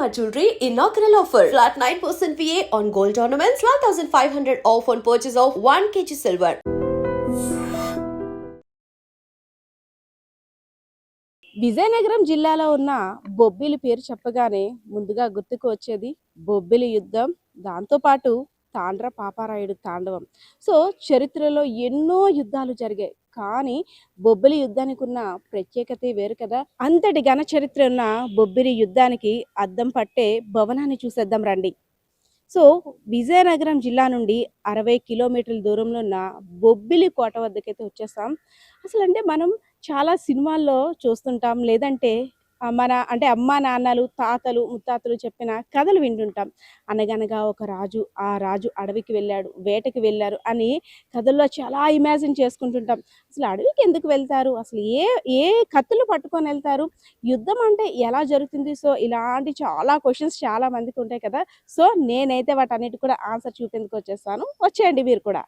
Shalimar Jewelry inaugural offer. Flat 9% VA on gold ornaments, 12,500 off on purchase of 1 kg silver. Vizianagaram జిల్లాలో ఉన్న బొబ్బిలి పేరు చెప్పగానే ముందుగా గుర్తుకు వచ్చేది బొబ్బిలి యుద్ధం, దాంతోపాటు తాండ్ర పాపారాయుడు తాండవం. సో చరిత్రలో ఎన్నో యుద్ధాలు జరిగాయి, కానీ బొబ్బిలి యుద్ధానికి ఉన్న ప్రత్యేకత వేరు కదా. అంతటి ఘన చరిత్ర ఉన్న బొబ్బిలి యుద్ధానికి అద్దం పట్టే భవనాన్ని చూసేద్దాం రండి. సో విజయనగరం జిల్లా నుండి 60 కిలోమీటర్ల దూరంలో ఉన్న బొబ్బిలి కోట వద్దకైతే వచ్చేస్తాం. అసలు అంటే మనం చాలా సినిమాల్లో చూస్తుంటాం, లేదంటే మన అంటే అమ్మా నాన్నలు తాతలు ముత్తాతలు చెప్పిన కథలు వింటుంటాం. అనగనగా ఒక రాజు, ఆ రాజు అడవికి వెళ్ళాడు, వేటకి వెళ్ళారు అని కథల్లో చాలా ఇమాజిన్ చేసుకుంటుంటాం. అసలు అడవికి ఎందుకు వెళ్తారు, అసలు ఏ కత్తులు పట్టుకొని వెళ్తారు, యుద్ధం అంటే ఎలా జరుగుతుంది? సో ఇలాంటి చాలా క్వశ్చన్స్ చాలా మందికి ఉంటాయి కదా. సో నేనైతే వాటన్నిటి కూడా ఆన్సర్ చూపేందుకు వచ్చేస్తాను, వచ్చేయండి మీరు కూడా.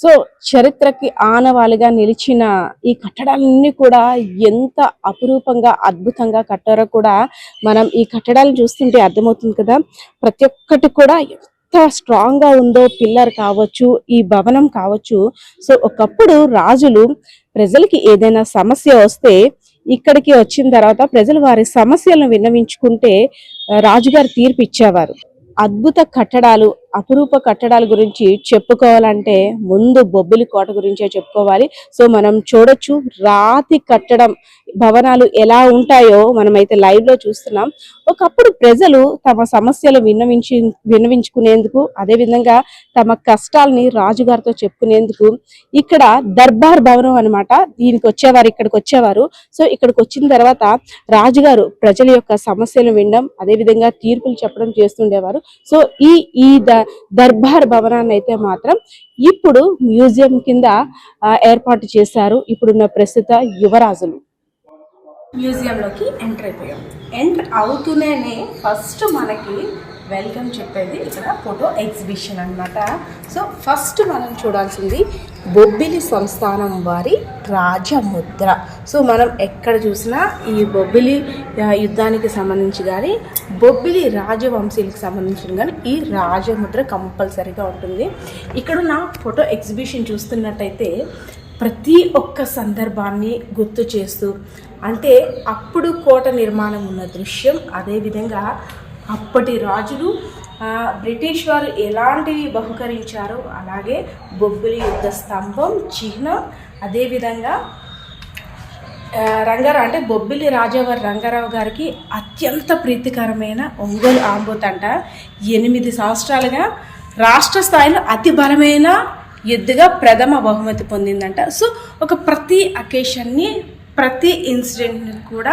సో చరిత్రకి ఆనవాలుగా నిలిచిన ఈ కట్టడాలన్నీ కూడా ఎంత అపురూపంగా అద్భుతంగా కట్టారో కూడా మనం ఈ కట్టడాలను చూస్తుంటే అర్థమవుతుంది కదా. ప్రతి ఒక్కటి కూడా ఎంత స్ట్రాంగ్ గా ఉందో, పిల్లర్ కావచ్చు, ఈ భవనం కావచ్చు. సో ఒకప్పుడు రాజులు ప్రజలకి ఏదైనా సమస్య వస్తే ఇక్కడికి వచ్చిన తర్వాత ప్రజలు వారి సమస్యలను విన్నవించుకుంటే రాజుగారు తీర్పు ఇచ్చేవారు. అద్భుత కట్టడాలు, అపురూప కట్టడాల గురించి చెప్పుకోవాలంటే ముందు బొబ్బిలి కోట గురించే చెప్పుకోవాలి. సో మనం చూడొచ్చు రాతి కట్టడం భవనాలు ఎలా మనమైతే లైవ్ లో చూస్తున్నాం. ఒకప్పుడు ప్రజలు తమ సమస్యలు విన్నవించుకునేందుకు, అదే విధంగా తమ కష్టాలని రాజుగారితో చెప్పుకునేందుకు ఇక్కడ దర్బార్ భవనం అన్నమాట, ఇక్కడికి వచ్చేవారు. సో ఇక్కడికి వచ్చిన తర్వాత రాజుగారు ప్రజల యొక్క సమస్యలు వినడం, అదే విధంగా తీర్పులు చెప్పడం చేస్తుండేవారు. సో ఈ దర్బార్ భవనాన్ని అయితే మాత్రం ఇప్పుడు మ్యూజియం కింద ఏర్పాటు చేశారు. ఇప్పుడున్న ప్రస్తుత యువరాజులు. మ్యూజియంలోకి ఎంటర్ అయిపోయాం. ఎంటర్ అవుతూనే ఫస్ట్ మనకి వెల్కమ్ చెప్పేది ఇక్కడ ఫోటో ఎగ్జిబిషన్ అన్నమాట. సో ఫస్ట్ మనం చూడాల్సింది బొబ్బిలి సంస్థానం వారి రాజముద్ర. సో మనం ఎక్కడ చూసినా ఈ బొబ్బిలి యుద్ధానికి సంబంధించి కానీ, బొబ్బిలి రాజవంశీలకు సంబంధించిన కానీ ఈ రాజముద్ర కంపల్సరీగా ఉంటుంది. ఇక్కడున్న ఫోటో ఎగ్జిబిషన్ చూస్తున్నట్టయితే ప్రతి ఒక్క సందర్భాన్ని గుర్తు చేస్తూ, అంటే అప్పుడు కోట నిర్మాణం ఉన్న దృశ్యం, అదేవిధంగా అప్పటి రాజులు బ్రిటిష్ వారు ఎలాంటివి బహుకరించారో అలాగే బొబ్బిలి యుద్ధ స్తంభం చిహ్నం, అదేవిధంగా రంగారావు అంటే బొబ్బిలి రాజావారి రంగారావు గారికి అత్యంత ప్రీతికరమైన ఒంగోలు ఆంబోతంట 8 సంవత్సరాలుగా రాష్ట్ర స్థాయిలో అతి బలమైన ఎద్దుగా ప్రథమ బహుమతి పొందిందంట. సో ప్రతి అకేషన్ని, ప్రతి ఇన్సిడెంట్ని కూడా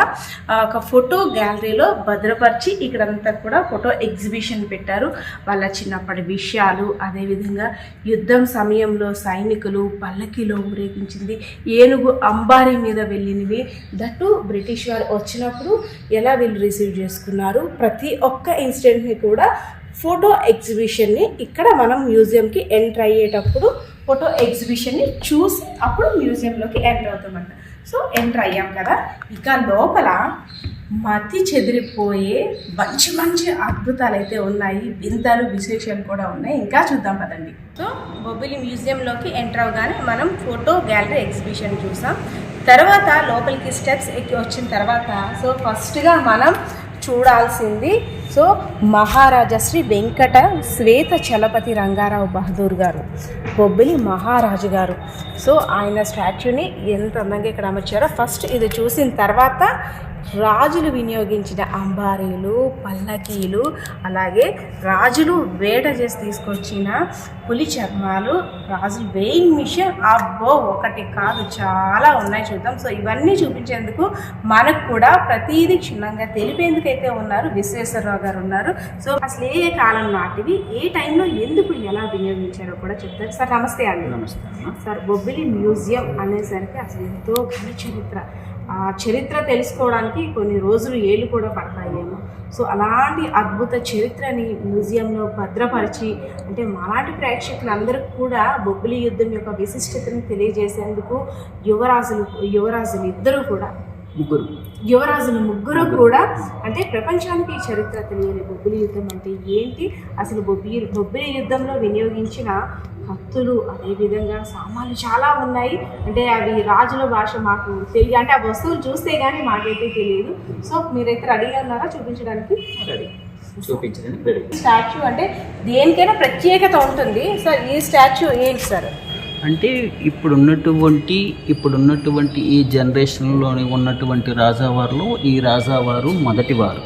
ఒక ఫోటో గ్యాలరీలో భద్రపరిచి ఇక్కడంతా కూడా ఫోటో ఎగ్జిబిషన్ పెట్టారు. వాళ్ళ చిన్నప్పటి విషయాలు, అదేవిధంగా యుద్ధం సమయంలో సైనికులు పల్లకిలో ఊరేగించింది, ఏనుగు అంబారీ మీద వెళ్ళినవి, దట్టు బ్రిటిష్ వారు వచ్చినప్పుడు ఎలా వీళ్ళు రిసీవ్ చేసుకున్నారు, ప్రతి ఒక్క ఇన్సిడెంట్ని కూడా ఫోటో ఎగ్జిబిషన్ని ఇక్కడ మనం మ్యూజియంకి ఎంటర్ అయ్యేటప్పుడు ఫోటో ఎగ్జిబిషన్ని చూసి అప్పుడు మ్యూజియంలోకి ఎంటర్ అవుతామంట. సో ఎంటర్ అయ్యాం కదా, ఇక లోపల మతి చెదిరిపోయే మంచి అద్భుతాలు అయితే ఉన్నాయి, వింతలు విశేషాలు కూడా ఉన్నాయి. ఇంకా చూద్దాం పదండి. సో బొబ్బిలి మ్యూజియంలోకి ఎంటర్ అవగానే మనం ఫోటో గ్యాలరీ ఎగ్జిబిషన్ చూసాం. తర్వాత లోపలికి స్టెప్స్ ఎక్కి వచ్చిన తర్వాత సో ఫస్ట్గా మనం చూడాల్సింది మహారాజా శ్రీ వెంకట శ్వేత చలపతి రంగారావు బహదూర్ గారు, బొబ్బిలి మహారాజు గారు. సో ఆయన స్టాచ్యూని ఎంత అందంగా ఇక్కడ అమర్చారో ఫస్ట్ ఇది చూసిన తర్వాత రాజులు వినియోగించిన అంబారీలు, పల్లకీలు, అలాగే రాజులు వేట చేసి తీసుకొచ్చిన పులి చర్మాలు, రాజులు వెయింగ్ మిషన్, అబ్బో ఒకటి కాదు చాలా ఉన్నాయి, చూద్దాం. సో ఇవన్నీ చూపించేందుకు మనకు కూడా ప్రతిదీ క్షుణ్ణంగా తెలిపేందుకైతే ఉన్నారు విశ్వేశ్వరరావు గారు ఉన్నారు. సో అసలు ఏ కాలం నాటివి, ఏ టైంలో ఎందుకు ఎలా వినియోగించారో కూడా చెప్తారు. సార్ నమస్తే అండి. నమస్తే సార్, బొబ్బిలి మ్యూజియం అనేసరికి అసలు ఎంతో ఘన చరిత్ర, ఆ చరిత్ర తెలుసుకోవడానికి కొన్ని రోజులు ఏళ్ళు కూడా పడతాయేమో. సో అలాంటి అద్భుత చరిత్రని మ్యూజియంలో భద్రపరిచి, అంటే మాలాంటి ప్రేక్షకులందరికీ కూడా బొబ్బిలి యుద్ధం యొక్క విశిష్టతను తెలియజేసేందుకు యువరాజులు ఇద్దరు కూడా ముగ్గురు కూడా, అంటే ప్రపంచానికి ఈ చరిత్ర తెలియని బొబ్బిలి యుద్ధం అంటే ఏంటి, అసలు బొబ్బిలి యుద్ధంలో వినియోగించిన కత్తులు, అదేవిధంగా సామాన్లు చాలా ఉన్నాయి. అంటే అవి రాజుల భాష మాకు తెలియ, అంటే ఆ వస్తువులు చూస్తే కానీ మాకైతే తెలియదు. సో మీరైతే రెడీగా ఉన్నారా చూపించడానికి? స్టాచ్యూ అంటే దేనికైనా ప్రత్యేకత ఉంటుంది సార్. ఈ స్టాచ్యూ ఏంటి సార్? అంటే ఇప్పుడున్నటువంటి ఈ జనరేషన్లోని ఉన్నటువంటి రాజావారిలో ఈ రాజావారు మొదటివారు.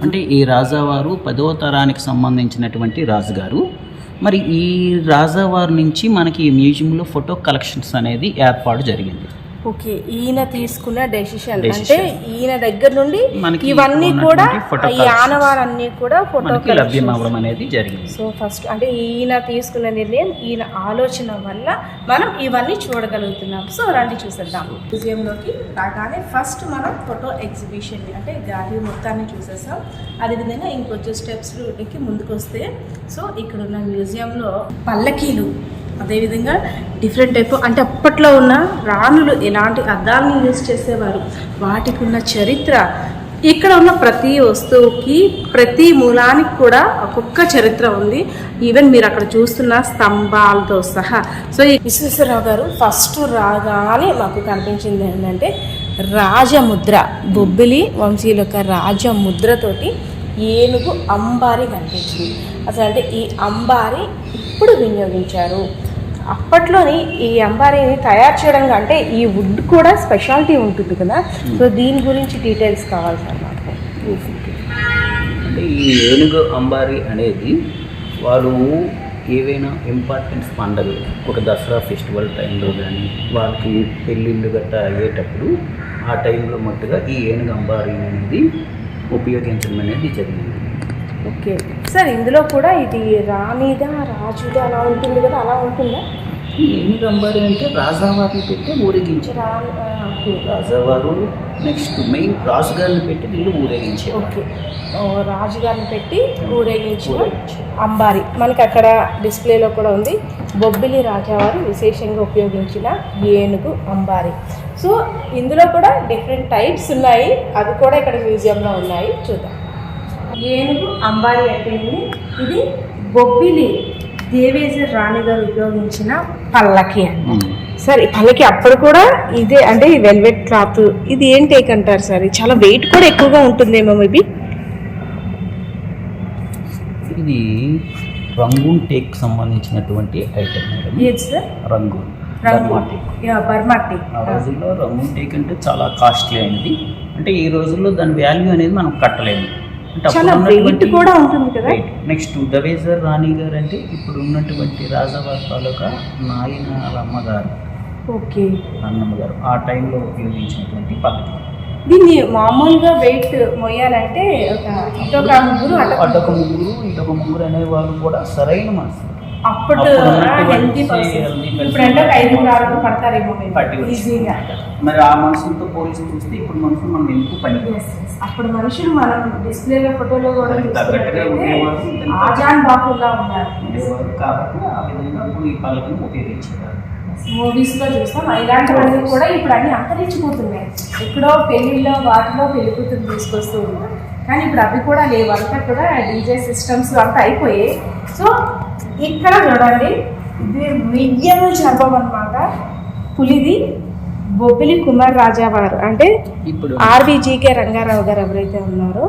అంటే ఈ రాజావారు 10వ తరానికి సంబంధించినటువంటి రాజుగారు. మరి ఈ రాజావారి నుంచి మనకి ఈ మ్యూజియంలో ఫోటో కలెక్షన్స్ అనేది ఏర్పాటు జరిగింది. ఓకే, ఈయన తీసుకున్న డెసిషన్ అంటే ఈయన దగ్గర నుండి ఇవన్నీ కూడా ఈ ఆనవారన్నీ కూడా ఫోటో లభ్యం అవ్వడం అనేది జరిగింది. సో ఫస్ట్ అంటే ఈయన తీసుకున్న నిర్ణయం, ఈయన ఆలోచన వల్ల మనం ఇవన్నీ చూడగలుగుతున్నాం. సో రండి చూసేద్దాం. మ్యూజియంలోకి రాగానే ఫస్ట్ మనం ఫోటో ఎగ్జిబిషన్ అంటే గ్యాలరీ మొత్తాన్ని చూసేసాం. అదేవిధంగా ఇంకొంచెం స్టెప్స్ ఎక్కి ముందుకు వస్తే సో ఇక్కడ ఉన్న మ్యూజియంలో పల్లకీలు, అదేవిధంగా డిఫరెంట్ టైప్, అంటే అప్పట్లో ఉన్న రాణులు ఎలాంటి అద్దాలను యూజ్ చేసేవారు, వాటికి ఉన్న చరిత్ర, ఇక్కడ ఉన్న ప్రతి వస్తువుకి ప్రతి మూలానికి కూడా ఒక్కొక్క చరిత్ర ఉంది. ఈవెన్ మీరు అక్కడ చూస్తున్న స్తంభాలతో సహా. సో ఈ విశ్వేశ్వరరావు గారు ఫస్ట్ రాగానే మాకు కనిపించింది ఏంటంటే రాజముద్ర, బొబ్బిలి వంశీయుల యొక్క రాజముద్రతోటి ఏనుగు అంబారి కనిపించింది. అసలు అంటే ఈ అంబారి ఇప్పుడు వినియోగించారు. అప్పట్లోని ఈ అంబారీని తయారు చేయడం అంటే ఈ వుడ్ కూడా స్పెషాలిటీ ఉంటుంది కదా. సో దీని గురించి డీటెయిల్స్ కావాలి సార్ మాకు. అంటే ఈ ఏనుగు అంబారీ అనేది వాళ్ళు ఏవైనా ఇంపార్టెన్స్ పండుగలు, ఒక దసరా ఫెస్టివల్ టైంలో కానీ వాళ్ళకి పెళ్ళిళ్ళు గట్రా అయ్యేటప్పుడు ఆ టైంలో మట్టుగా ఈ ఏనుగు అంబారీ అనేది ఉపయోగించడం అనేది జరిగింది. ఓకే సార్, ఇందులో కూడా ఇది రాణిదా రాజుదా అలా ఉంటుంది కదా, అలా ఉంటుందా? ఏనుగు అంబారీ అంటే రాజావారిని పెట్టి ఊరేగించారు. రాజావారు నెక్స్ట్ మెయిన్ రాజుగారిని పెట్టి వీళ్ళు ఊరేగించారు. ఓకే, రాజుగారిని పెట్టి ఊరేగించిన అంబారీ మనకి అక్కడ డిస్ప్లేలో కూడా ఉంది. బొబ్బిలి రాజావారు విశేషంగా ఉపయోగించిన ఏనుగు అంబారీ. సో ఇందులో కూడా డిఫరెంట్ టైప్స్ ఉన్నాయి, అవి కూడా ఇక్కడ మ్యూజియంలో ఉన్నాయి, చూద్దాం. ఏనుగు అంబారీ అంటే ఇది బొబ్బిలి దేవేజర్ రాణి గారు ఉపయోగించిన పల్లకి అండి. సార్ ఈ పల్లకి అప్పుడు కూడా ఇదే, అంటే వెల్వెట్ క్లాత్, ఇది ఏం టేక్ అంటారు సార్? ఇది చాలా వెయిట్ కూడా ఎక్కువగా ఉంటుందేమో మేబీ. ఇది రంగూన్ టేక్ సంబంధించినటువంటి ఐటమ్. ఏది సార్? Rangoon Burma teak. ఆ రోజుల్లో రంగూన్ టేక్ అంటే చాలా కాస్ట్లీ అయినది. అంటే ఈ రోజుల్లో దాని వాల్యూ అనేది మనం కట్టలేము. చాలా వెయిట్ కూడా ఉంటుంది కదా. నెక్స్ట్ దేవేజర్ రాణి గారు అంటే ఇప్పుడు ఉన్నటువంటి రాజావారి తాలూకా నాయనాల అమ్మగారు. ఓకే, అన్నమ్మగారు ఆ టైంలో ఉపయోగించినటువంటి పద్ధతి. దీన్ని మామూలుగా వెయిట్ మోయాలంటే ఇటొక ముగ్గురు అనే వాళ్ళు కూడా సరైన మనసు. అప్పుడు హెల్తీ పర్సన్, ఇప్పుడు అంటే 5-6 పడతారేమో ఈజీగా. మరి ఆ మనుషులతో పోలీసు చూస్తే ఇప్పుడు మనుషులు మనం ఎందుకు పని. అప్పుడు మనుషులు మనం డిస్ప్లేలో ఫోటోలో కూడా ఆజాన్ బాపుల్లా ఉన్నారు కాబట్టి ఆ విధంగా ఇప్పుడు ఈ పళ్ళని ఉపయోగించారు. మూవీస్లో చూస్తాం ఇలాంటివన్నీ కూడా ఇప్పుడు అన్నీ అంతరించిపోతున్నాయి. ఎక్కడో పెళ్ళిళ్ళలో వాటిలో పెళ్లి కూతురు తీసుకొస్తూ ఉన్నారు, కానీ ఇప్పుడు అవి కూడా లేవు. అంతా కూడా డీజే సిస్టమ్స్ అంతా అయిపోయాయి. సో ఇక్కడ చూడండి, ఇది మెయ్యల చర్మం అనమాట, పులిది. బొబ్బిలి కుమార్ రాజావారు అంటే ఇప్పుడు ఆర్వీజీకే రంగారావు గారు ఎవరైతే ఉన్నారో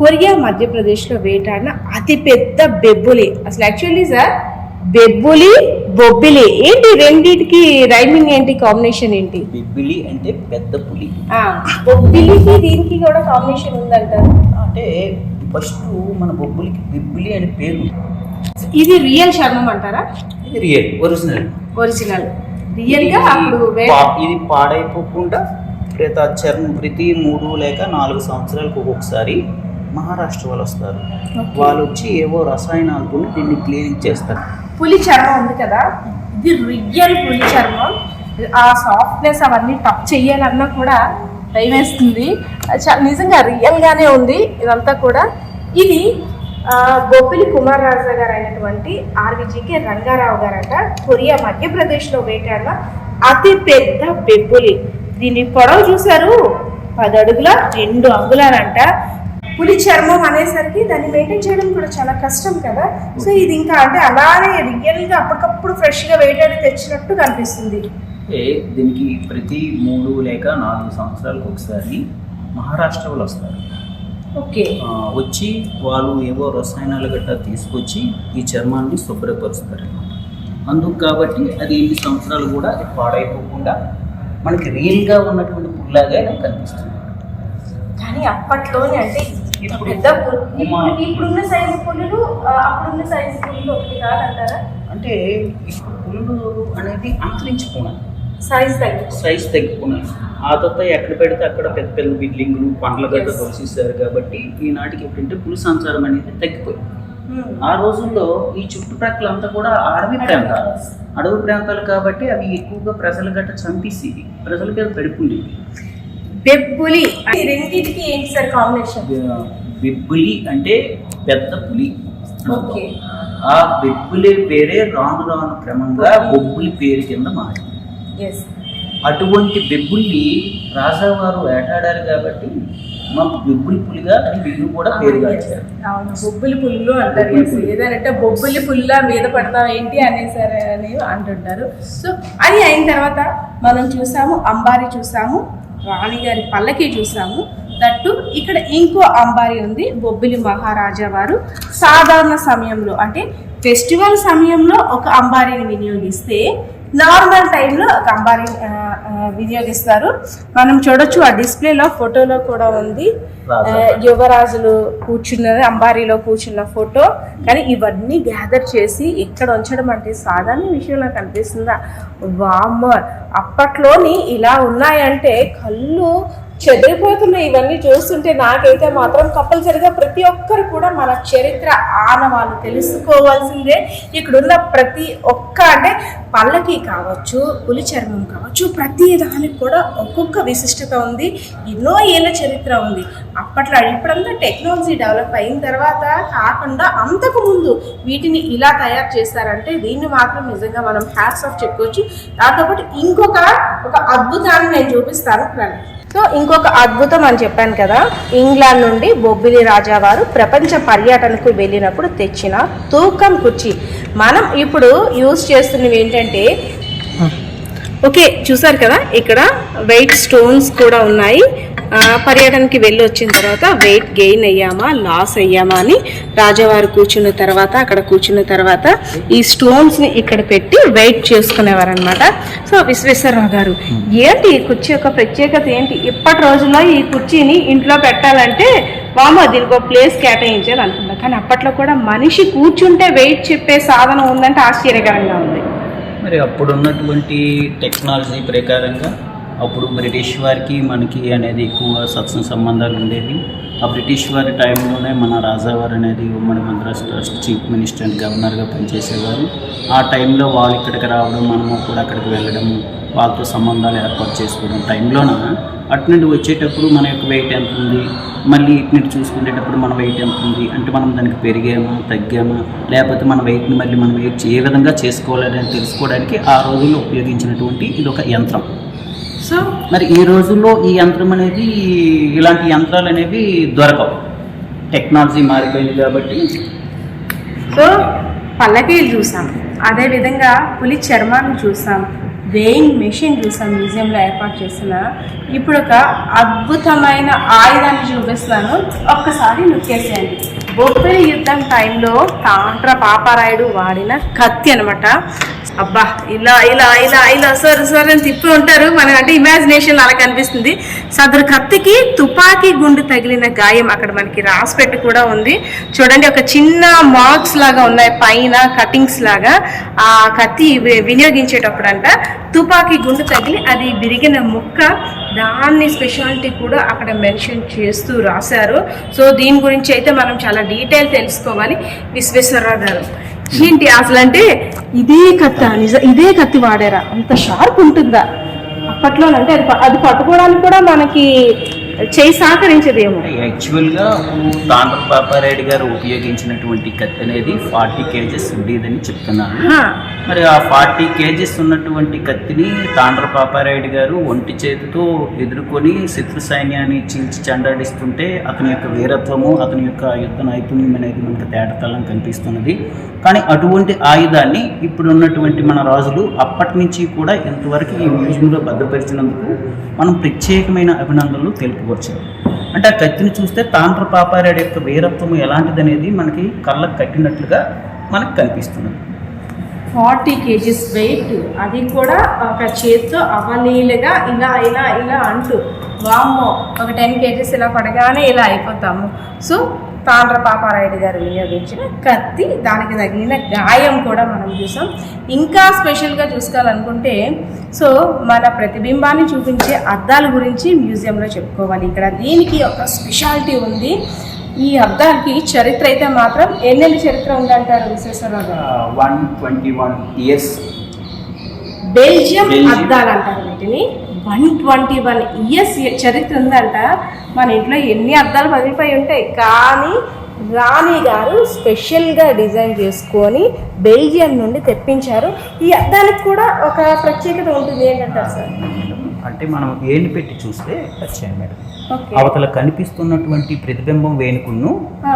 కొరియా మధ్యప్రదేశ్లో వేటాడిన అతిపెద్ద బెబ్బులి. అసలు యాక్చువల్లీ సార్ బెబ్బులి బొబ్బిలి ఏంటి రెండిటికి రైమింగ్ ఏంటి, కాంబినేషన్ ఏంటి? బిబ్బిలి అంటే పెద్ద పులి, బొబ్బిలికి దీనికి కూడా కాంబినేషన్ ఉందంటారు. అంటే ఫస్ట్ మన బొబ్బులికి బిబ్బిలి అని పేరు. ఇది రియల్ చర్మం అంటారా? ఇది రియల్ ఒరిజినల్ రియల్ గా అప్పుడు ఇది పాడైపోకుండా ప్రతి 3 లేక 4 సంవత్సరాలకు ఒక్కొక్కసారి మహారాష్ట్ర వాళ్ళు వస్తారు. వాళ్ళు వచ్చి ఏవో రసాయనాలు కొని దీన్ని క్లీనింగ్ చేస్తారు. పులి చర్మం ఉంది కదా, ఇది రియల్ పులి చర్మం. ఆ సాఫ్ట్నెస్ అవన్నీ టచ్ చెయ్యాలన్నా కూడా భయం వేస్తుంది. నిజంగా రియల్ గానే ఉంది ఇదంతా కూడా. ఇది బొబ్బిలి కుమార్ రాజా గారు అయినటువంటి ఆర్విజికే రంగారావు గారట కొరియా మధ్యప్రదేశ్లో వేటాడిన అతి పెద్ద బెబ్బులి. దీని పొడవు చూసారు, 10 అడుగుల 2 అంగుళాలంట. పులి చర్మం అనేసరికి దాన్ని మెయింటైన్ చేయడం కూడా చాలా కష్టం కదా. సో ఇది ఇంకా అంటే అలానే రియల్గా అప్పటికప్పుడు ఫ్రెష్గా వేటాడి తెచ్చినట్టు కనిపిస్తుంది. దీనికి ప్రతి 3 లేక 4 సంవత్సరాలకు ఒకసారి మహారాష్ట్ర వాళ్ళు వస్తారు. ఓకే, వచ్చి వాళ్ళు ఏవో రసాయనాలు గట్టా తీసుకొచ్చి ఈ చర్మాన్ని శుభ్రపరుస్తారు. అందుకు కాబట్టి అది ఎన్ని సంవత్సరాలు కూడా పాడైపోకుండా మనకి రియల్గా ఉన్నటువంటి పుల్లాగా కనిపిస్తుంది. కానీ అప్పట్లోనే అంటే పెద్ద ఇప్పుడున్న సైజు పులులు అప్పుడున్న సైజు పులులు ఒకటి కాదంటారా? అంటే ఇప్పుడు పులులు అనేది అంతరించిపోయినాయి, సైజ్ తగ్గిపోయినాయి. ఆ తర్వాత ఎక్కడ పెడితే అక్కడ పెద్ద పెద్ద బిల్డింగ్లు పండ్ల గడ్డ తోసేసారు కాబట్టి ఈనాటికి ఏంటంటే పులి సంచారం అనేది తగ్గిపోయింది. ఆ రోజుల్లో ఈ చుట్టుప్రక్కలంతా కూడా అడవి ప్రాంతాలు కాబట్టి అవి ఎక్కువగా ప్రజల గట్ట చంపేసి ప్రజల మీద పడిపోయింది. బెబ్బులి రెండింటికి ఏంటి సార్ కాంబినేషన్? బెబ్బులి అంటే పెద్ద పులి. ఆ బెబ్బులి పేరే రాను రాను క్రమంగా బొబ్బులి పేరు కింద మారింది. అటువంటి బెబ్బుల్ని రాజావారు వేటాడారు కాబట్టి మాకు బొబ్బులి పులిగా అని వీళ్ళు కూడా పేరు గాచారు. అవును, బొబ్బులి పుల్లు అంటారు. ఏదంటే బొబ్బులి పుల్ల మీద పడతాం ఏంటి అనేసారు అని అంటుంటారు. సో అది అయిన తర్వాత మనం చూసాము అంబారీ, చూసాము రాణిగారి పల్లకి చూసాము. దట్టు ఇక్కడ ఇంకో అంబారీ ఉంది, బొబ్బిలి మహారాజా వారు సాధారణ సమయంలో అంటే ఫెస్టివల్ సమయంలో ఒక అంబారీని వినియోగిస్తే నార్మల్ టైంలో ఒక అంబారీ వినియోగిస్తారు. మనం చూడొచ్చు ఆ డిస్ప్లేలో ఫోటోలో కూడా ఉంది యువరాజులు కూర్చున్నది, అంబారీలో కూర్చున్న ఫోటో. కానీ ఇవన్నీ గ్యాదర్ చేసి ఇక్కడ ఉంచడం అంటే సాధారణ విషయంలో కనిపిస్తుందా? వామ్మ, అప్పట్లోని ఇలా ఉన్నాయంటే కళ్ళు చెదిరిపోతున్నాయి. ఇవన్నీ చూస్తుంటే నాకైతే మాత్రం కంపల్సరిగా ప్రతి ఒక్కరు కూడా మన చరిత్ర ఆనవాళ్ళు తెలుసుకోవాల్సిందే. ఇక్కడున్న ప్రతి ఒక్క అంటే పల్లకి కావచ్చు, పులి చర్మం కావచ్చు, ప్రతి దానికి కూడా ఒక్కొక్క విశిష్టత ఉంది. ఎన్నో ఏళ్ళ చరిత్ర ఉంది. అప్పట్లో ఇప్పుడంతా టెక్నాలజీ డెవలప్ అయిన తర్వాత కాకుండా అంతకు ముందు వీటిని ఇలా తయారు చేస్తారంటే దీన్ని మాత్రం నిజంగా మనం హ్యాట్స్ ఆఫ్ చెప్పుకోవచ్చు. దాంతోపాటు ఇంకొక అద్భుతాన్ని నేను చూపిస్తాను. సో ఇంకొక అద్భుతం అని చెప్పాను కదా, ఇంగ్లాండ్ నుండి బొబ్బిలి రాజా వారు ప్రపంచ పర్యటనకు వెళ్ళినప్పుడు తెచ్చిన తూకం కుర్చీ. మనం ఇప్పుడు యూజ్ చేస్తున్నవి ఏంటంటే, ఓకే చూసారు కదా ఇక్కడ వెయిట్ స్టోన్స్ కూడా ఉన్నాయి. పర్యటనకి వెళ్ళి వచ్చిన తర్వాత వెయిట్ గెయిన్ అయ్యామా లాస్ అయ్యామా అని రాజావారు కూర్చున్న తర్వాత అక్కడ కూర్చున్న తర్వాత ఈ స్టోన్స్ని ఇక్కడ పెట్టి వెయిట్ చేసుకునేవారు అనమాట. సో విశ్వేశ్వరరావు గారు ఏంటి ఈ కుర్చీ యొక్క ప్రత్యేకత ఏంటి? ఇప్పటి రోజుల్లో ఈ కుర్చీని ఇంట్లో పెట్టాలంటే దీనికి ఒక ప్లేస్ కేటాయించాలి అనుకుంటా. కానీ అప్పట్లో కూడా మనిషి కూర్చుంటే వెయిట్ చెప్పే సాధనం ఉందంటే ఆశ్చర్యకరంగా ఉంది. మరి అప్పుడు ఉన్నటువంటి టెక్నాలజీ ప్రకారంగా అప్పుడు బ్రిటిష్ వారికి మనకి అనేది ఎక్కువ సత్సంగ సంబంధాలు ఉండేవి. ఆ బ్రిటిష్ వారి టైంలోనే మన రాజావారు అనేది ఉమ్మడి Madras trust chief minister and గవర్నర్గా పనిచేసేవారు. ఆ టైంలో వాళ్ళు ఇక్కడికి రావడం, మనము కూడా అక్కడికి వెళ్ళడము, వాళ్ళతో సంబంధాలు ఏర్పాటు చేసుకోవడం టైంలోన అటు నుండి వచ్చేటప్పుడు మన యొక్క వెయిట్ ఎంత ఉంది, మళ్ళీ ఇటు నుండి చూసుకునేటప్పుడు మన వెయిట్ ఎంత ఉంది అంటే మనం దానికి పెరిగామా తగ్గామా, లేకపోతే మన వెయిట్ని మళ్ళీ మనం వెయిట్ ఏ విధంగా చేసుకోవాలని తెలుసుకోవడానికి ఆ రోజుల్లో ఉపయోగించినటువంటి ఇది ఒక యంత్రం. సో మరి ఈ రోజుల్లో ఈ యంత్రం అనేది ఇలాంటి యంత్రాలు అనేవి దొరకవు, టెక్నాలజీ మారిపోయింది కాబట్టి. సో పల్లకీలు చూసాం, అదేవిధంగా పులి చర్మాన్ని చూసాం, వేయింగ్ మెషిన్ చూసాం మ్యూజియంలో ఏర్పాటు చేసిన. ఇప్పుడు ఒక అద్భుతమైన ఆయుధాన్ని చూపిస్తాను, ఒక్కసారి నొక్కేసేయండి. బొబ్బిలి యుద్ధం టైంలో తాండ్ర పాపారాయుడు వాడిన కత్తి అనమాట. అబ్బా ఇలా ఇలా ఇలా ఇలా సార్ అని తిప్పి ఉంటారు మనకంటే ఇమాజినేషన్ అలా కనిపిస్తుంది. సదరు కత్తికి తుపాకీ గుండు తగిలిన గాయం అక్కడ మనకి రాసిపెట్టి కూడా ఉంది చూడండి. ఒక చిన్న మార్క్స్ లాగా ఉన్నాయి పైన, కటింగ్స్ లాగా. ఆ కత్తి వినియోగించేటప్పుడు అంట తుపాకీ గుండు తగిలి అది విరిగిన ముక్క, దాన్ని స్పెషాలిటీ కూడా అక్కడ మెన్షన్ చేస్తూ రాశారు. సో దీని గురించి అయితే మనం చాలా డీటెయిల్ తెలుసుకోవాలి. విశ్వేశ్వరరావు గారు ఏంటి అసలు అంటే ఇదే కత్తి వాడారా? అంత షార్ప్ ఉంటుందా అప్పట్లో? అంటే అది పట్టుకోవడానికి కూడా మనకి చేయి సహకరించదేమో. యాక్చువల్గా తాండ్ర పాపారాయుడు గారు ఉపయోగించినటువంటి కత్తి అనేది 40 kgs ఉండేదని చెప్తున్నాను. మరి ఆ 40 kgs ఉన్నటువంటి కత్తిని తాండ్ర పాపారాయుడు గారు ఒంటి చేతితో ఎదుర్కొని శత్రు సైన్యాన్ని చీల్చి చెండాడిస్తుంటే అతని యొక్క వీరత్వము, అతని యొక్క యుద్ధ నైపుణ్యం అనేది మనకు తేటతలం కనిపిస్తున్నది. కానీ అటువంటి ఆయుధాన్ని ఇప్పుడు ఉన్నటువంటి మన రాజులు అప్పటి నుంచి కూడా ఇంతవరకు ఈ మ్యూజియంలో భద్రపరిచినందుకు మనం ప్రత్యేకమైన అభినందనలు తెలుపుకోవచ్చు. అంటే ఆ కత్తిని చూస్తే తాండ్ర పాపారాయుడు యొక్క వీరత్వం ఎలాంటిది అనేది మనకి కళ్ళకు కట్టినట్లుగా మనకు కనిపిస్తున్నది. 40 kgs వెయిట్, అది కూడా ఒక చేత్తో అవలీలుగా ఇలా ఇలా ఇలా అంటూ, వామ్మో ఒక 10 kgs ఇలా పడగానే ఇలా అయిపోతాము. సో తాండ్ర పాపారాయుడు గారు వినియోగించిన కత్తి, దానికి తగిలిన గాయం కూడా మనం చూసాం. ఇంకా స్పెషల్గా చూసుకోవాలనుకుంటే సో మన ప్రతిబింబాన్ని చూపించే అద్దాల గురించి మ్యూజియంలో చెప్పుకోవాలి. ఇక్కడ దీనికి ఒక స్పెషాలిటీ ఉంది. ఈ అద్దాలకి చరిత్ర అయితే మాత్రం ఎన్నెన్ని చరిత్ర ఉందంటారు విశ్వేశ్వరరావు గారు? 121 years. బెల్జియం అద్దాలు అంటారు వీటిని. 121 years చరిత్ర ఉందంట. మన ఇంట్లో ఎన్ని అద్దాలు పగిలిపోయి ఉంటాయి, కానీ రాణి గారు స్పెషల్గా డిజైన్ చేసుకొని బెల్జియం నుండి తెప్పించారు. ఈ అద్దాలకు కూడా ఒక ప్రత్యేకత ఉంటుంది. ఏంటంటారు సార్? అంటే మనం వేణి పెట్టి చూస్తే వచ్చాయి మేడం, అవతల కనిపిస్తున్నటువంటి ప్రతిబింబం వేణుకును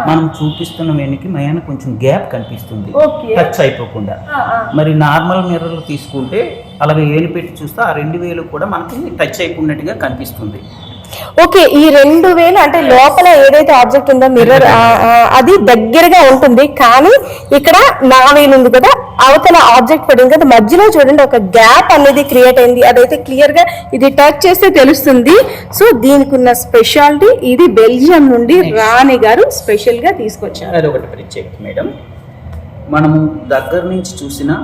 మనం చూపిస్తున్న వేణికి మయాన కొంచెం గ్యాప్ కనిపిస్తుంది, టచ్ అయిపోకుండా. మరి నార్మల్ మిర్రర్లు తీసుకుంటే అలాగే ఏణి పెట్టి చూస్తే ఆ 2 వేలు కూడా మనకి టచ్ అయిపోయినట్టుగా కనిపిస్తుంది. ఓకే, ఈ 2 వేలు అంటే లోపల ఏదైతే ఆబ్జెక్ట్ ఉందో మిర్రర్ అది దగ్గరగా ఉంటుంది, కానీ ఇక్కడ 4 వేలు ఉంది కదా, అవతల ఆబ్జెక్ట్ పడింది కదా, మధ్యలో చూడండి ఒక గ్యాప్ అనేది క్రియేట్ అయింది. అదైతే క్లియర్ గా ఇది టచ్ చేస్తే తెలుస్తుంది. సో దీనికి ఉన్న స్పెషాలిటీ ఇది బెల్జియం నుండి రాణి గారు స్పెషల్ గా తీసుకొచ్చారు. అది ఒకటి ప్రత్యేకత మేడం. మనము దగ్గర నుంచి చూసినా,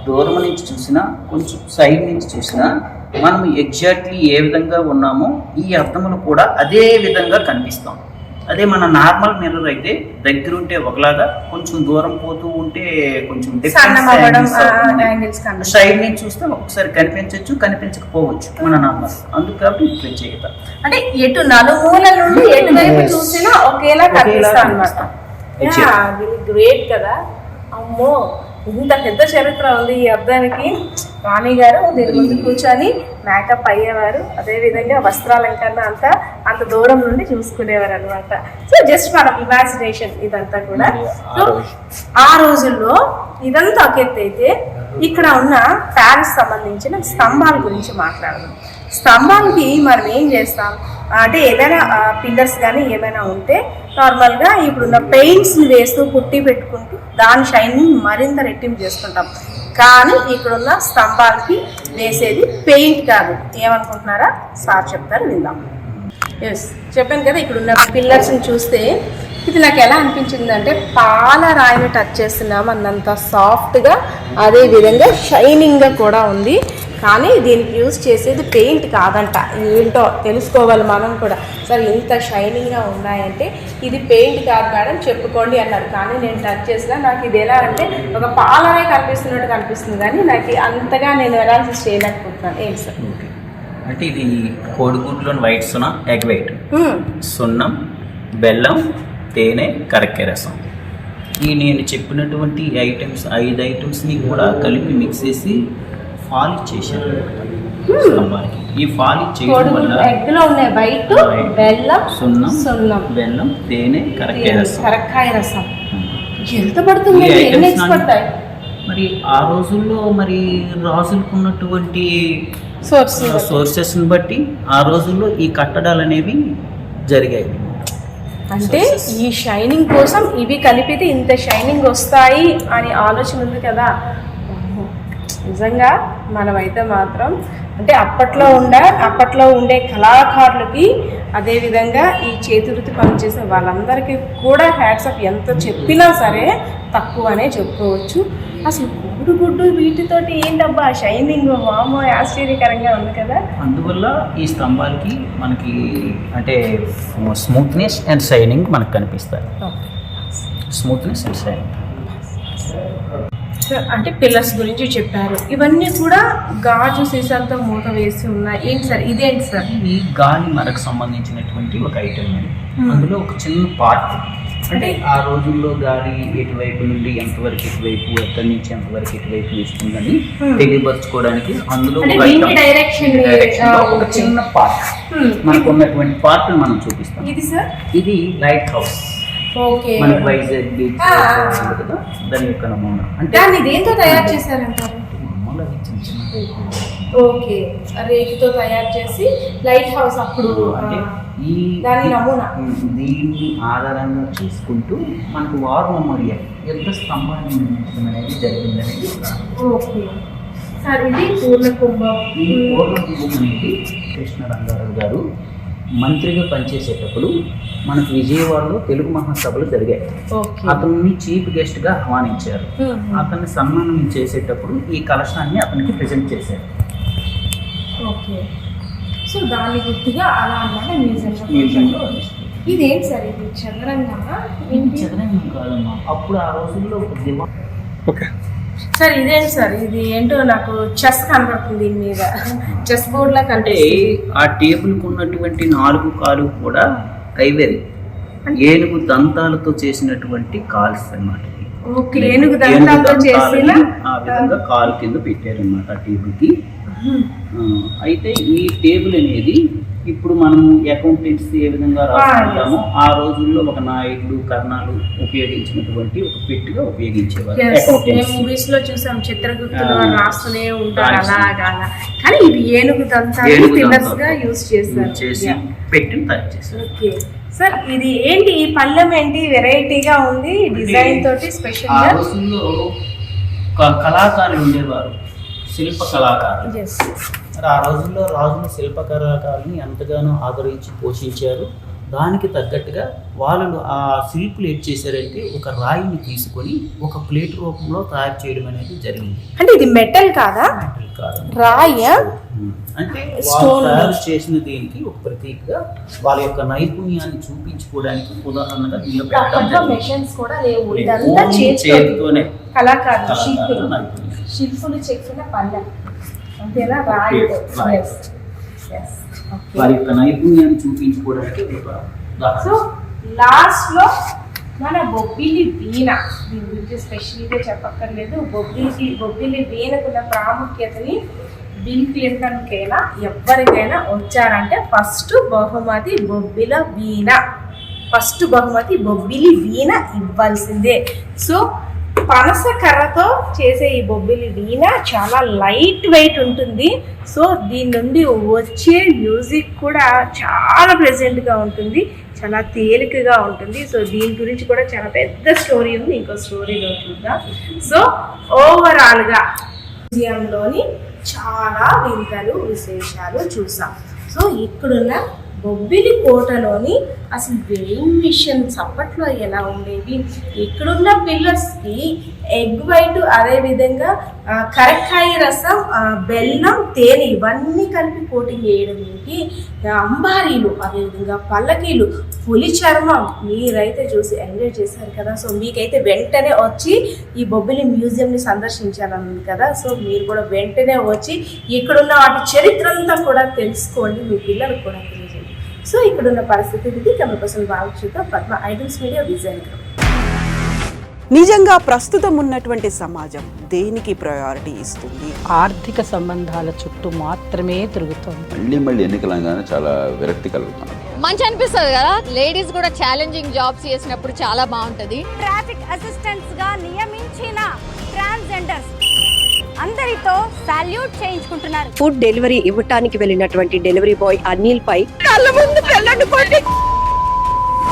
దూరం నుంచి చూసినా, కొంచెం సైడ్ నుంచి చూసినా మనం ఎగ్జాక్ట్లీ ఏ విధంగా ఉన్నామో ఈ అర్థములు కూడా అదే విధంగా కనిపిస్తాం. అదే మన నార్మల్ మిర్రర్ అయితే దగ్గర ఉంటే ఒకలాగా, కొంచెం దూరం పోతూ ఉంటే కొంచెం సైడ్ నుంచి చూస్తే ఒకసారి కనిపించవచ్చు, కనిపించకపోవచ్చు మన నార్మల్. అందుకు కాబట్టి ప్రత్యేకత. అంటే ఎటు నలుమూల నుండి ఎటువైపు చూసినా ఒకేలా కనిపిస్తాం అన్నమాట. గ్రేట్ కదా. అమ్మో, ఇంత పెద్ద చరిత్ర ఉంది ఈ అద్దానికి. రాణి గారు దీని ముందు కూర్చొని మేకప్ అయ్యేవారు, అదేవిధంగా వస్త్రాలంకరణ అంతా అంత దూరం నుండి చూసుకునేవారు అనమాట. సో జస్ట్ మన ఇమాజినేషన్ ఇదంతా కూడా. సో ఆ రోజుల్లో ఇదంతా ఒక ఎత్తు అయితే, ఇక్కడ ఉన్న ప్యారిస్ సంబంధించిన స్తంభాల గురించి మాట్లాడదాం. స్తంభాలకి మనం ఏం చేస్తాం అంటే, ఏదైనా పిల్లర్స్ కానీ ఏమైనా ఉంటే నార్మల్గా ఇప్పుడున్న పెయింట్స్ని వేస్తూ పుట్టి పెట్టుకుంటూ దాని షైనింగ్ మరింత రెట్టింపు చేసుకుంటాం. కానీ ఇక్కడున్న స్తంభాలకి వేసేది పెయింట్ కాదు. ఏమనుకుంటున్నారా? సార్ చెప్తారు, విందాం. ఎస్, చెప్పాను కదా, ఇక్కడున్న పిల్లర్స్ని చూస్తే ఇది నాకు ఎలా అనిపించింది అంటే, పాల రాయిని టచ్ చేస్తున్నాం అన్నంత సాఫ్ట్గా, అదేవిధంగా షైనింగ్గా కూడా ఉంది. కానీ దీనికి యూజ్ చేసేది పెయింట్ కాదంట. ఏంటో తెలుసుకోవాలి మనం కూడా. సరే, ఇంత షైనింగ్గా ఉన్నాయంటే ఇది పెయింట్ కాదు మేడం చెప్పుకోండి అన్నారు. కానీ నేను టచ్ చేసినా నాకు ఇది ఎలా అంటే ఒక పాలనే కనిపిస్తున్నట్టు కనిపిస్తుంది, కానీ నాకు అంతగా నేను అనాలిసిస్ చేయలేకపోతున్నాను. ఏంటి సార్ అంటే? ఇది కోడిగుడ్లోని వైట్ సున్నా, ఎగ్ వైట్, సున్నం, బెల్లం, తేనె, కరక్కాయ రసం. ఈ నేను చెప్పినటువంటి ఐటమ్స్ 5 ఐటమ్స్ని కూడా కలిపి మిక్స్ చేసి పాలిష్ చేశారు స్తంభానికి. ఈ పాలిష్ చేయడం వల్ల ఎగ్లో ఉన్న వైట్, బెల్లం, సున్నం, బెల్లం, తేనె, కరక్కాయ రసం ఎంత పడుతుంది? మరి ఆ రోజుల్లో మరి రాజులకు ఉన్నటువంటి సోర్సెస్ని బట్టి ఆ రోజుల్లో ఈ కట్టడాలు అనేవి జరిగాయి. అంటే ఈ షైనింగ్ కోసం ఇవి కలిపితే ఇంత షైనింగ్ వస్తాయి అని ఆలోచన ఉంది కదా. నిజంగా మనమైతే మాత్రం అంటే అప్పట్లో ఉండే కళాకారులకి, అదేవిధంగా ఈ చేతివృత్తి పనిచేసే వాళ్ళందరికీ కూడా హ్యాట్స్ ఆఫ్. ఎంత చెప్పినా సరే తక్కువనే చెప్పుకోవచ్చు. అసలు గుడ్డు వీటితోటి ఏంటబ్బా షైనింగ్, వామో ఆశ్చర్యకరంగా ఉంది కదా. అందువల్ల ఈ స్తంభాలకి మనకి అంటే స్మూత్నెస్ అండ్ షైనింగ్ మనకు కనిపిస్తాయి. Smoothness and shining. అంటే పిల్లర్స్ గురించి చెప్పారు. ఇవన్నీ కూడా గాజు సీసాలతో మూత వేసి ఉన్నాయి. ఏంటి సార్ ఇదేంటి సార్? ఇది గాలి మరకు సంబంధించినటువంటి ఒక ఐటమ్ అండి. అందులో ఒక చిన్న పార్ట్, అంటే ఆ రోజుల్లో గాలి ఎటువైపు నుండి ఎంతవరకు ఎటువైపు, ఎక్కడి నుంచి ఎంతవరకు ఎటువైపు వేస్తుందని తెలియపరచుకోవడానికి అందులో డైరెక్షన్ ఒక చిన్న పార్ట్, మనకు ఉన్నటువంటి పార్ట్ మనం చూపిస్తాం. ఇది సార్, ఇది లైట్ హౌస్. ఓకే, మనకి వైజాగ్ బీచ్ కదా, దాని యొక్క నమూనా. అంటే దాన్ని దేంతో తయారు చేశారంటారు? మామూలుగా చిన్న చిన్న ఓకే, రేకుతో తయారు చేసి లైట్ హౌస్ అప్పుడు ఈ దాని నమూనా. దీన్ని ఆధారంగా చేసుకుంటూ మనకు వార్ మెమోరియల్ యుద్ధ స్తంభాన్ని నిర్మించడం అనేది జరిగిందనేది. ఓకే సార్, ఇది పూర్ణకుంభం. ఈ పూర్ణకుంభం అనేది కృష్ణ రంగారావు గారు మంత్రిగా పనిచేసేటప్పుడు మనకు విజయవాడలో తెలుగు మహాసభలు జరిగాయి. అతన్ని చీఫ్ గెస్ట్ గా ఆహ్వానించారు. అతన్ని సన్మానం చేసేటప్పుడు ఈ కలశాన్ని అతనికి ప్రజెంట్ చేశారు. ఓకే, సో దాని గుర్తుగా అలా అన్నమాట మ్యూజియంలో. ఇదేంటి సార్, ఇది చదరంగమా? చదరంగం కాదమ్మా, అప్పుడు ఆ రోజుల్లో ఒక దివా. ఓకే సార్, ఇదేంటి సార్? ఇది ఏంటో నాకు చెస్ కనబడుతుంది, దీని మీద చెస్ బోర్డ్ లా కనిపిస్తుంది. ఆ టేబుల్ కు ఉన్నటువంటి 4 కాలు కూడా ఐవరీ ఏనుగు దంతాలతో చేసినటువంటి కాల్స్ అన్నమాట. ఓకే, ఏనుగు దంతాలతో చేసిన ఆ విధంగా కాలు కింద పెట్టారన్నమాట ఆ టేబుల్ కి. అయితే ఈ టేబుల్ అనేది ఇప్పుడు మనము అకౌంటెంట్స్ ఏ విధంగా రాసుకుంటామో ఆ రోజుల్లో ఒక నాయుడు కర్ణాలు ఉపయోగించినటువంటి ఒక పెట్టిగా ఉపయోగించేవారు. మూవీస్ లో చూసాం, చిత్రగుప్తులు రాస్తూనే ఉంటారు అలాగా. కానీ ఇది ఏనుగు దంతాలు పిల్లర్స్ గా యూజ్ చేసి పెట్టిని తయారు చేశారు. ఓకే సార్, ఇది ఏంటి? ఈ పళ్ళెం ఏంటి వెరైటీగా ఉంది, డిజైన్ తోటి స్పెషల్ గా. ఆ రోజుల్లో కళాకారులు ఉండేవారు, శిల్ప కళాకారులు. మరి ఆ రోజుల్లో రాజులు శిల్ప కళాకారుల్ని ఎంతగానో ఆదరించి పోషించారు. దానికి తగ్గట్టుగా వాళ్ళు ఆ శిల్పులు ఏం చేశారంటే ఒక రాయిని తీసుకొని ఒక ప్లేట్ రూపంలో తయారు చేయడం అనేది జరిగింది. అంటే ఇది మెటల్ కాదా? మెటల్ కాదు, రాయి. అంటే వాళ్ళు తయారు చేసిన దీనికి ఒక ప్రతీకగా వాళ్ళ యొక్క నైపుణ్యాన్ని చూపించుకోవడానికి ఉదాహరణగా దీనిలో పెట్టడం. మెషిన్స్ కూడా లేవు, ఇదంతా చేతితోనే కళాకారులు శిల్పులు చెక్కిన పళ్ళెం అంతేనా? రాయి. వారి యొక్క నైపుణ్యాన్ని చూపించుకోవడానికి. సో లాస్ట్ లో మన బొబ్బిలి వీణ, దీని గురించి స్పెషల్గా చెప్పక్కర్లేదు. బొబ్బిలి వీణకున్న ప్రాముఖ్యతని వినిపించడానికైనా ఎవరికైనా వచ్చారంటే ఫస్ట్ బహుమతి బొబ్బిల వీణ, ఫస్ట్ బహుమతి బొబ్బిలి వీణ ఇవ్వాల్సిందే. సో పనస కర్రతో చేసే ఈ బొబ్బిలి వీణ చాలా లైట్ వెయిట్ ఉంటుంది. సో దీని నుండి వచ్చే మ్యూజిక్ కూడా చాలా ప్రెజెంట్గా ఉంటుంది, చాలా తేలికగా ఉంటుంది. సో దీని గురించి కూడా చాలా పెద్ద స్టోరీ ఉంది, ఇంకో స్టోరీలో చూద్దాం. సో ఓవరాల్గా మ్యూజియంలోని చాలా వింతలు విశేషాలు చూసాం. సో ఇక్కడున్న బొబ్బిలి కోటలోని అసలు వెయింగ్ మిషన్స్ అప్పట్లో ఎలా ఉండేవి, ఇక్కడున్న పిల్లర్స్కి ఎగ్ వైట్, అదేవిధంగా కరక్కాయ రసం, బెల్లం, తేనె ఇవన్నీ కలిపి కోటింగ్ వేయడం ఏంటి, అంబారీలు, అదేవిధంగా పల్లకీలు, పులి చర్మం. మీరైతే చూసి ఎంజాయ్ చేశారు కదా. సో మీకైతే వెంటనే వచ్చి ఈ బొబ్బిలి మ్యూజియంని సందర్శించాలని కదా. సో మీరు కూడా వెంటనే వచ్చి ఇక్కడున్న వాటి చరిత్ర అంతా కూడా తెలుసుకోండి, మీ పిల్లలకు కూడా తెలియజేయండి. సో ఇక్కడున్న పరిస్థితి ఇది. కెమెరా పర్సన్ బాలకృష్ణతో పద్మ ఐడల్స్ మీడియా విజయనగరం. నిజంగా ప్రస్తుతం ఉన్నటువంటి సమాజం దేనికి ప్రయారిటీ ఇస్తుంది? ఆర్థిక సంబంధాల చుట్టూ మాత్రమే తిరుగుతుంది. మళ్ళీ ఎన్నికలంగానే చాలా విరక్తి కలుగుతాను. మంచి అనిపిస్తుంది కదా, లేడీస్ కూడా ఛాలెంజింగ్ జాబ్స్ చేసినప్పుడు చాలా బాగుంటది. ట్రాఫిక్ అసిస్టెంట్స్ గా నియమించిన ట్రాన్స్జెండర్స్ అందరితో సాల్యూట్ చేయించుకుంటున్నారు. ఫుడ్ డెలివరీ ఇవ్వటానికి వెళ్ళినటువంటి డెలివరీ బాయ్ అనిల్ పై కళ్ళ ముందు